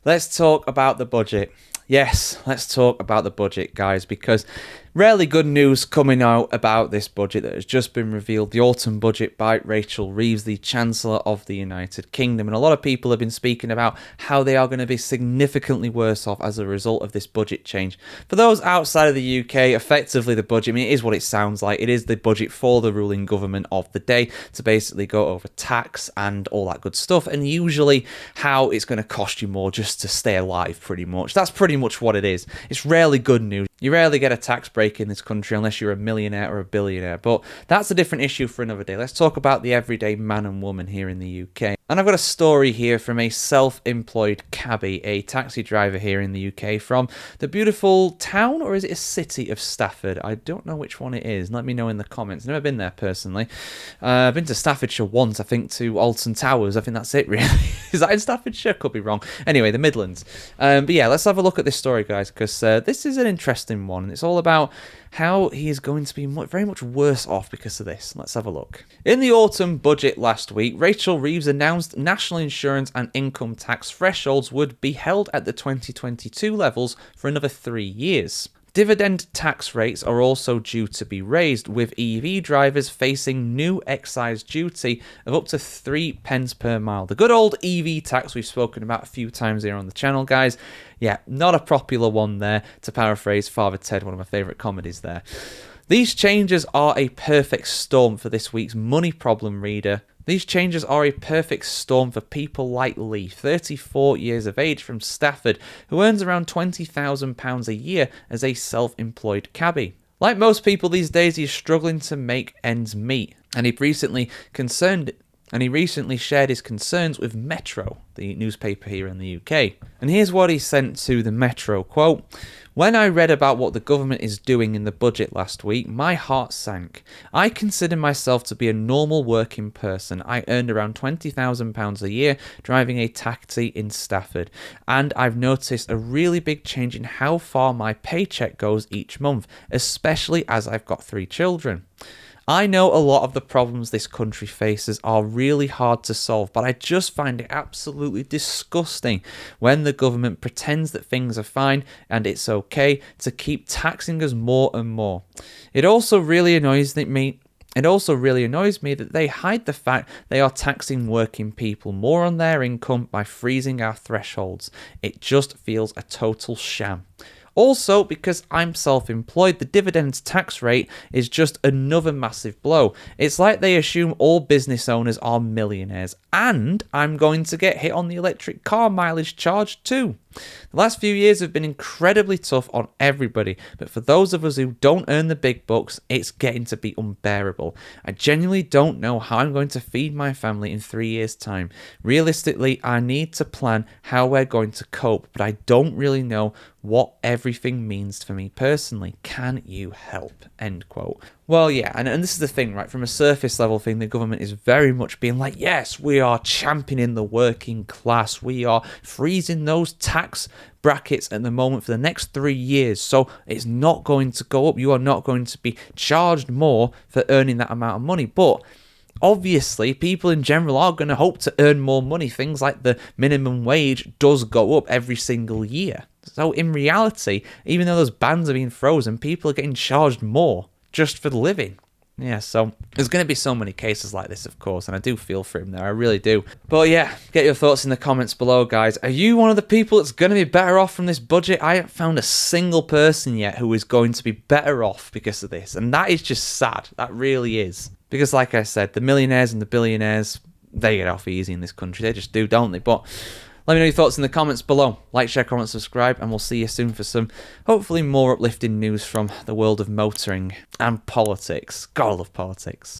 Let's talk about the budget. Yes, let's talk about the budget, guys, because rarely good news coming out about this budget that has just been revealed. The autumn budget by Rachel Reeves, the Chancellor of the United Kingdom. And a lot of people have been speaking about how they are going to be significantly worse off as a result of this budget change. For those outside of the UK, effectively the budget, I mean, it is what it sounds like. It is the budget for the ruling government of the day to basically go over tax and all that good stuff. And usually how it's going to cost you more just to stay alive, pretty much. That's pretty much what it is. It's rarely good news. You rarely get a tax break in this country unless you're a millionaire or a billionaire, but that's a different issue for another day. Let's talk about the everyday man and woman here in the UK. And I've got a story here from a self-employed cabbie, a taxi driver here in the UK from the beautiful town, or is it a city of Stafford? I don't know which one it is. Let me know in the comments. Never been there personally. I've been to Staffordshire once, I think, to Alton Towers. I think that's it, really. Is that in Staffordshire? Could be wrong. Anyway, the Midlands. But yeah, let's have a look at this story, guys, because this is an interesting one. It's all about how he is going to be very much worse off because of this. Let's have a look. In the autumn budget last week, Rachel Reeves announced national insurance and income tax thresholds would be held at the 2022 levels for another 3 years. Dividend tax rates are also due to be raised, with EV drivers facing new excise duty of up to 3 pence per mile. The good old EV tax we've spoken about a few times here on the channel, guys. Yeah, not a popular one there, to paraphrase Father Ted, one of my favourite comedies there. These changes are a perfect storm for this week's money problem reader. These changes are a perfect storm for people like Lee, 34 years of age, from Stafford, who earns around £20,000 a year as a self-employed cabbie. Like most people these days, he is struggling to make ends meet, and he recently shared his concerns with Metro, the newspaper here in the UK. And here's what he sent to the Metro, quote, "When I read about what the government is doing in the budget last week, my heart sank. I consider myself to be a normal working person. I earned around £20,000 a year driving a taxi in Stafford, and I've noticed a really big change in how far my paycheck goes each month, especially as I've got 3 children. I know a lot of the problems this country faces are really hard to solve, but I just find it absolutely disgusting when the government pretends that things are fine and it's okay to keep taxing us more and more. It also really annoys me that they hide the fact they are taxing working people more on their income by freezing our thresholds. It just feels a total sham. Also, because I'm self-employed, the dividends tax rate is just another massive blow. It's like they assume all business owners are millionaires, and I'm going to get hit on the electric car mileage charge too. The last few years have been incredibly tough on everybody, but for those of us who don't earn the big bucks, it's getting to be unbearable. I genuinely don't know how I'm going to feed my family in 3 years' time. Realistically, I need to plan how we're going to cope, but I don't really know what everything means for me personally. Can you help?" End quote. Well, yeah, and this is the thing, right? From a surface level thing, the government is very much being like, yes, we are championing the working class. We are freezing those tax brackets at the moment for the next 3 years. So it's not going to go up. You are not going to be charged more for earning that amount of money. But obviously, people in general are going to hope to earn more money. Things like the minimum wage does go up every single year. So in reality, even though those bans are being frozen, people are getting charged more just for the living. Yeah, so there's going to be so many cases like this, of course, and I do feel for him there, I really do. But yeah, get your thoughts in the comments below, guys. Are you one of the people that's going to be better off from this budget? I haven't found a single person yet who is going to be better off because of this, and that is just sad. That really is. Because like I said, the millionaires and the billionaires, they get off easy in this country. They just do, don't they? But let me know your thoughts in the comments below. Like, share, comment, subscribe, and we'll see you soon for some, hopefully, more uplifting news from the world of motoring and politics. God, I love politics.